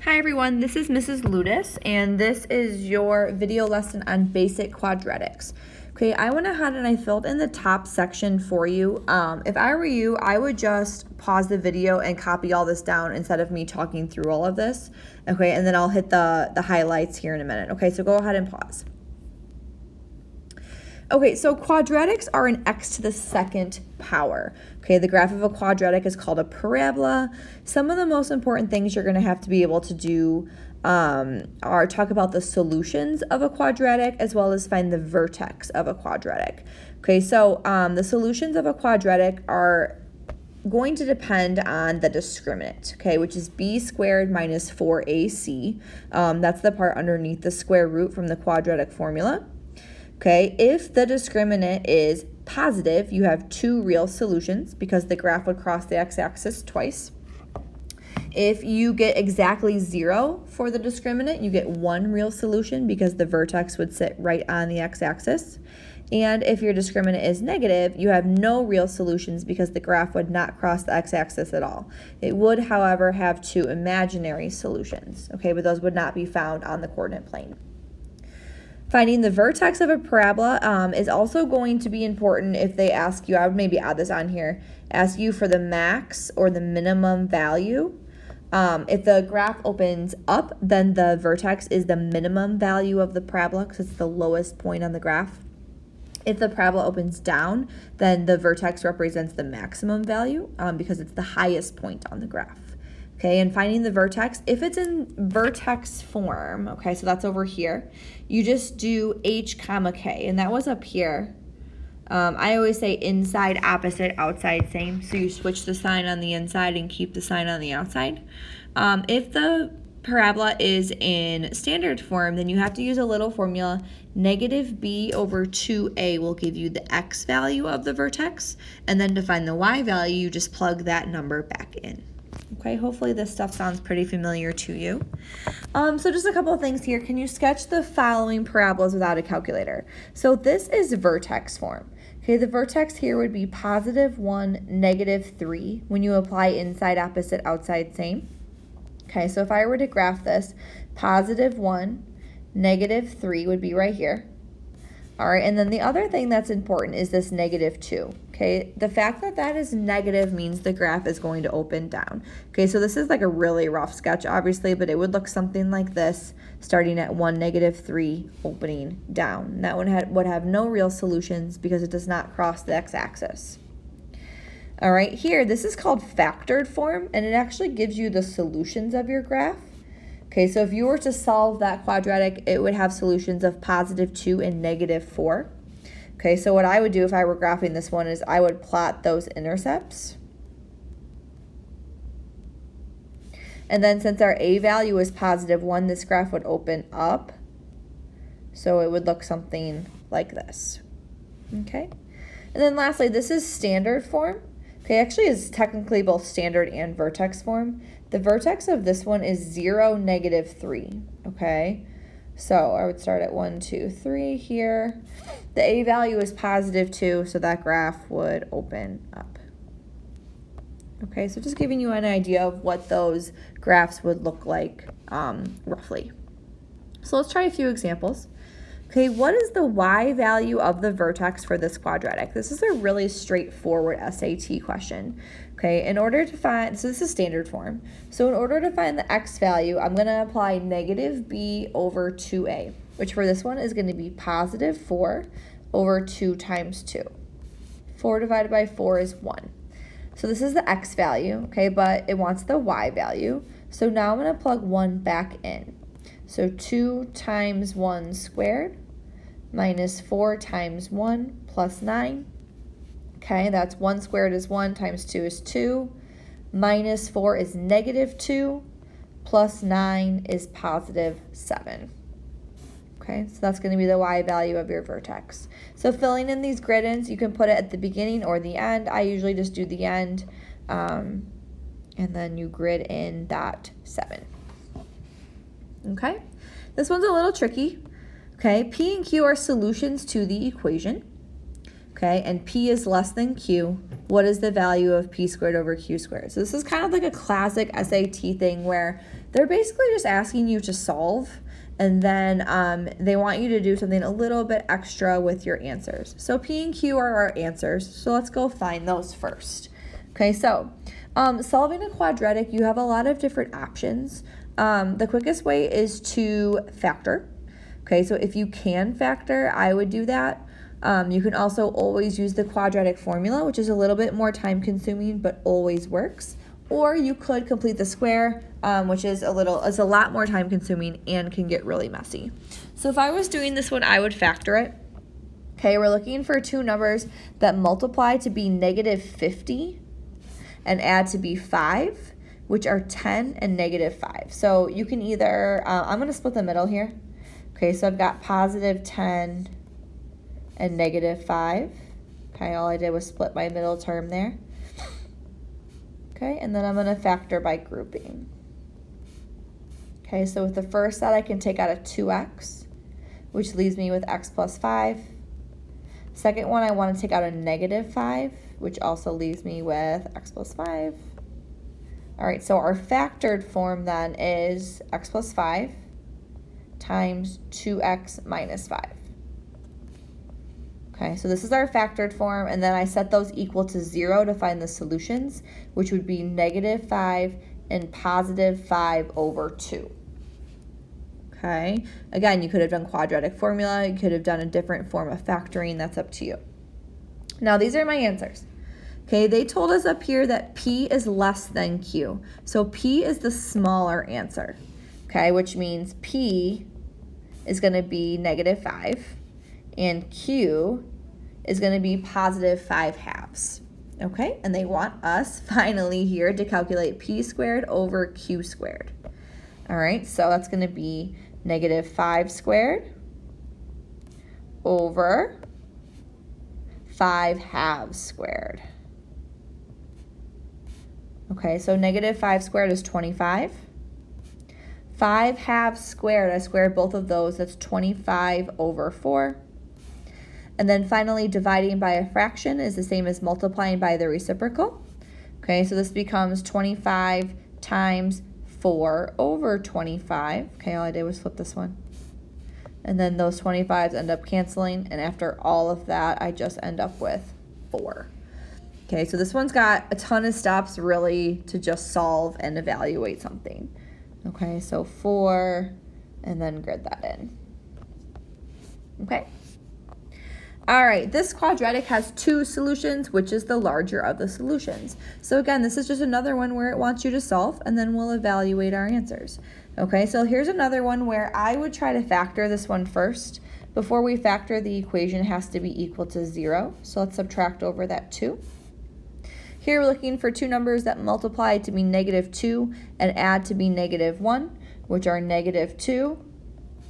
Hi everyone, this is Mrs. Ludis, and this is your video lesson on Basic Quadratics. Okay, I went ahead and I filled in the top section for you. If I were you, I would just pause the video and copy all this down instead of me talking through all of this. Okay, and then I'll hit the highlights here in a minute. Okay, so go ahead and pause. Okay, so quadratics are an x to the second power. Okay, the graph of a quadratic is called a parabola. Some of the most important things you're going to have to be able to do are talk about the solutions of a quadratic as well as find the vertex of a quadratic. Okay, so the solutions of a quadratic are going to depend on the discriminant, okay, which is b squared minus 4ac. That's the part underneath the square root from the quadratic formula. Okay, if the discriminant is positive, you have two real solutions because the graph would cross the x-axis twice. If you get exactly 0 for the discriminant, you get one real solution because the vertex would sit right on the x-axis. And if your discriminant is negative, you have no real solutions because the graph would not cross the x-axis at all. It would, however, have two imaginary solutions, okay, but those would not be found on the coordinate plane. Finding the vertex of a parabola is also going to be important if they ask you, I would maybe add this on here, ask you for the max or the minimum value. If the graph opens up, then the vertex is the minimum value of the parabola because it's the lowest point on the graph. If the parabola opens down, then the vertex represents the maximum value because it's the highest point on the graph. Okay, and finding the vertex, if it's in vertex form, okay, so that's over here, you just do h comma k, and that was up here. I always say inside, opposite, outside, same, so you switch the sign on the inside and keep the sign on the outside. If the parabola is in standard form, then you have to use a little formula. Negative b over 2a will give you the x value of the vertex, and then to find the y value, you just plug that number back in. Okay, hopefully this stuff sounds pretty familiar to you. So just a couple of things here. Can you sketch the following parabolas without a calculator? So this is vertex form. Okay, the vertex here would be positive 1, negative 3 when you apply inside, opposite, outside, same. Okay, so if I were to graph this, positive 1, negative 3 would be right here. All right, and then the other thing that's important is this negative 2. Okay, the fact that that is negative means the graph is going to open down. Okay, so this is like a really rough sketch, obviously, but it would look something like this, starting at 1, negative 3, opening down. That one would have no real solutions because it does not cross the x-axis. All right, here, this is called factored form, and it actually gives you the solutions of your graph. Okay, so if you were to solve that quadratic, it would have solutions of positive 2 and negative 4. Okay, so what I would do if I were graphing this one is I would plot those intercepts. And then since our a value is positive 1, this graph would open up. So it would look something like this. Okay, and then lastly, this is standard form. Okay, actually is technically both standard and vertex form. The vertex of this one is 0, negative 3, okay? So I would start at 1, 2, 3 here. The a value is positive 2, so that graph would open up. Okay, so just giving you an idea of what those graphs would look like roughly. So let's try a few examples. Okay, what is the y value of the vertex for this quadratic? This is a really straightforward SAT question. Okay, in order to find, so this is standard form. So in order to find the x value, I'm going to apply negative b over 2a, which for this one is going to be positive 4 over 2 times 2. 4 divided by 4 is 1. So this is the x value, okay, but it wants the y value. So now I'm going to plug 1 back in. So 2 times 1 squared minus 4 times 1 plus 9. Okay, that's 1 squared is 1 times 2 is 2. Minus 4 is negative 2. Plus 9 is positive 7. Okay, so that's going to be the y value of your vertex. So filling in these grid ins, you can put it at the beginning or the end. I usually just do the end. And then you grid in that 7. Okay, this one's a little tricky. Okay, P and Q are solutions to the equation. Okay, and P is less than Q. What is the value of P squared over Q squared? So this is kind of like a classic SAT thing where They're basically just asking you to solve, and then they want you to do something a little bit extra with your answers. So P and Q are our answers, so let's go find those first. Okay, so solving a quadratic, you have a lot of different options. The quickest way is to factor. Okay, so if you can factor, I would do that. You can also always use the quadratic formula, which is a little bit more time consuming, but always works. Or you could complete the square, which is a lot more time consuming and can get really messy. So if I was doing this one, I would factor it. Okay, we're looking for two numbers that multiply to be negative 50 and add to be 5, which are 10 and negative 5. So you can either, I'm going to split the middle here. Okay, so I've got positive 10 and negative 5. Okay, all I did was split my middle term there. Okay, and then I'm going to factor by grouping. Okay, so with the first set, I can take out a 2x, which leaves me with x plus 5. Second one, I want to take out a negative 5, which also leaves me with x plus 5. All right, so our factored form then is x plus 5 times 2x minus 5. Okay, so this is our factored form, and then I set those equal to 0 to find the solutions, which would be negative 5 and positive 5 over 2. Okay, again, you could have done quadratic formula, you could have done a different form of factoring, that's up to you. Now, these are my answers. Okay, they told us up here that P is less than Q. So P is the smaller answer, okay, which means P is going to be negative 5, and Q is going to be positive 5 halves, okay? And they want us finally here to calculate P squared over Q squared. All right, so that's going to be negative 5 squared over 5 halves squared. Okay, so negative 5 squared is 25. 5 halves squared, I squared both of those, that's 25 over 4. And then finally, dividing by a fraction is the same as multiplying by the reciprocal. Okay, so this becomes 25 times 4 over 25. Okay, all I did was flip this one. And then those 25s end up canceling, and after all of that, I just end up with 4. Okay, so this one's got a ton of steps really to just solve and evaluate something. Okay, so 4, and then grid that in. Okay. All right, this quadratic has 2 solutions, which is the larger of the solutions. So again, this is just another one where it wants you to solve, and then we'll evaluate our answers. Okay, so here's another one where I would try to factor this one first. Before we factor, the equation has to be equal to 0. So let's subtract over that 2. Here we're looking for 2 numbers that multiply to be negative 2 and add to be negative 1, which are negative 2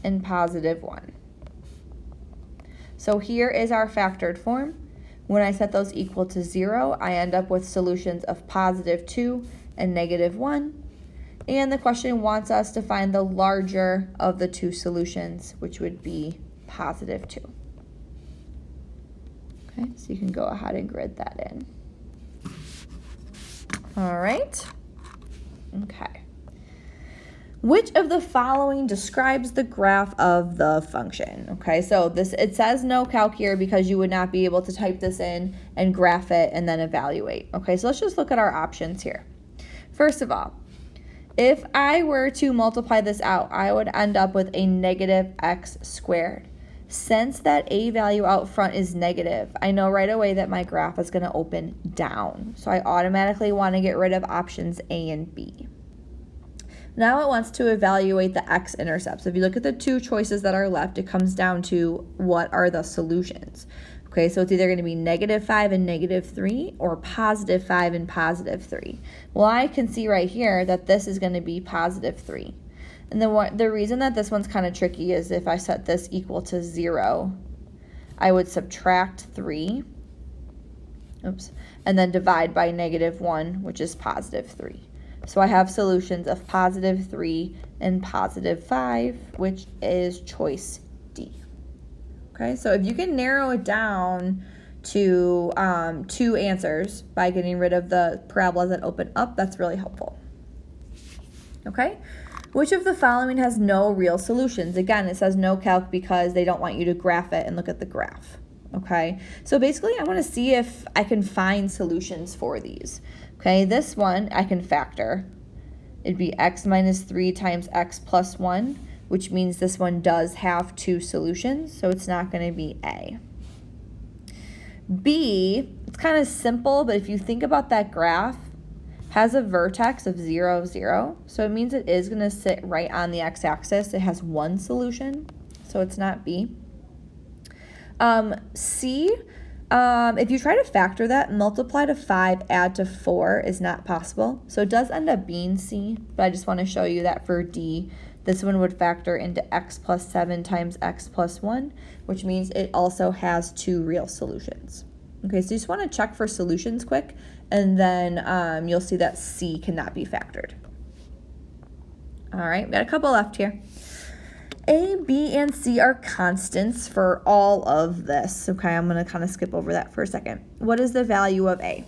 and positive 1. So here is our factored form. When I set those equal to 0, I end up with solutions of positive 2 and negative 1. And the question wants us to find the larger of the 2 solutions, which would be positive 2. Okay, so you can go ahead and grid that in. All right. Okay. Which of the following describes the graph of the function? Okay, so it says no calc here because you would not be able to type this in and graph it and then evaluate. Okay, so let's just look at our options here. First of all, if I were to multiply this out, I would end up with a negative x squared. Since that a value out front is negative, I know right away that my graph is going to open down. So I automatically want to get rid of options A and B. Now it wants to evaluate the x-intercepts. If you look at the 2 choices that are left, it comes down to what are the solutions. Okay, so it's either going to be negative 5 and negative 3 or positive 5 and positive 3. Well, I can see right here that this is going to be positive 3. And then the reason that this one's kind of tricky is if I set this equal to 0, I would subtract 3, and then divide by negative 1, which is positive 3. So I have solutions of positive 3 and positive 5, which is choice D. Okay, so if you can narrow it down to 2 answers by getting rid of the parabolas that open up, that's really helpful. Okay, Which of the following has no real solutions? Again, it says no calc because they don't want you to graph it and look at the graph. Okay, so basically I want to see if I can find solutions for these. Okay, this one I can factor. It'd be x minus 3 times x plus 1, which means this one does have two solutions, so it's not going to be A. B, it's kind of simple, but if you think about that graph, has a vertex of 0, 0, so it means it is going to sit right on the x-axis. It has one solution, so it's not B. C, if you try to factor that, multiply to 5, add to 4 is not possible. So it does end up being C, but I just want to show you that for D, this one would factor into x plus 7 times x plus 1, which means it also has two real solutions. Okay, so you just want to check for solutions quick, and then you'll see that C cannot be factored. All right, we got a couple left here. A, B, and C are constants for all of this. Okay, I'm going to kind of skip over that for a second. What is the value of A?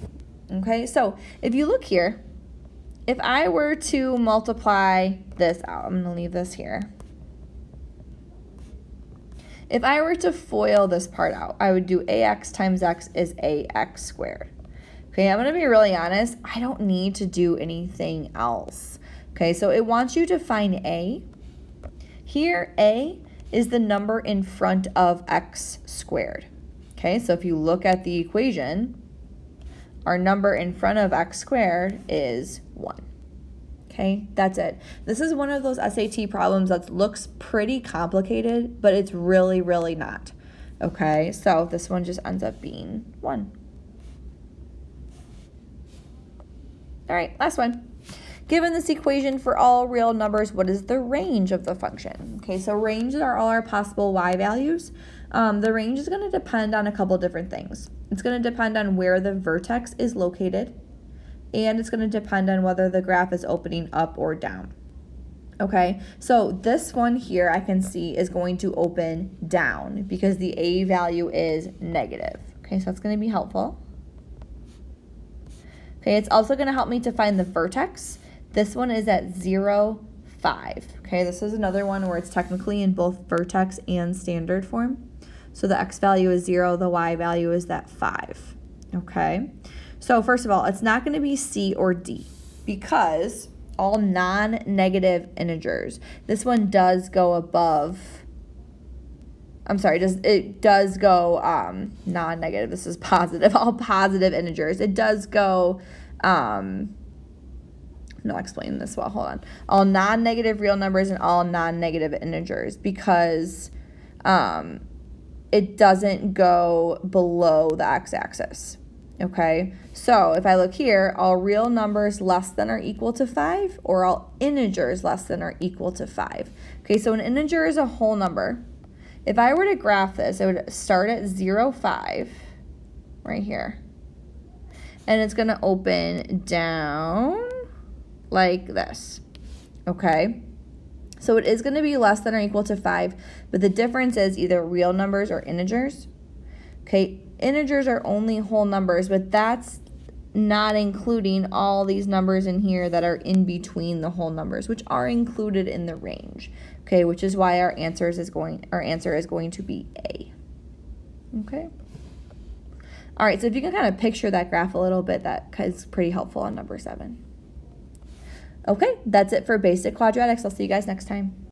Okay, so if you look here, if I were to multiply this out, I'm going to leave this here. If I were to FOIL this part out, I would do AX times X is AX squared. Okay, I'm going to be really honest. I don't need to do anything else. Okay, so it wants you to find A. Here, A is the number in front of x squared. Okay, so if you look at the equation, our number in front of x squared is 1. Okay, that's it. This is one of those SAT problems that looks pretty complicated, but it's really, really not. Okay, so this one just ends up being 1. All right, last one. Given this equation for all real numbers, what is the range of the function? Okay, so ranges are all our possible y values. The range is going to depend on a couple different things. It's going to depend on where the vertex is located, and it's going to depend on whether the graph is opening up or down. Okay, so this one here I can see is going to open down because the A value is negative. Okay, so that's going to be helpful. Okay, it's also going to help me to find the vertex. This one is at 0, 5. Okay, this is another one where it's technically in both vertex and standard form. So the x value is 0, the y value is that 5. Okay, so first of all, it's not going to be C or D because all non-negative integers, this one does go above, I'm sorry, it does go non-negative, this is positive, all positive integers. It does go, no, explain this well, hold on. All non-negative real numbers and all non-negative integers because it doesn't go below the x-axis. Okay, so if I look here, all real numbers less than or equal to 5 or all integers less than or equal to 5. Okay, so an integer is a whole number. If I were to graph this, it would start at 0, 5 right here. And it's going to open down like this. Okay, so it is going to be less than or equal to 5, but the difference is either real numbers or integers. Okay, integers are only whole numbers, but that's not including all these numbers in here that are in between the whole numbers, which are included in the range. Okay, which is why our answer is going to be A. Okay. All right, so if you can kind of picture that graph a little bit, that is pretty helpful on number 7. Okay, that's it for basic quadratics. I'll see you guys next time.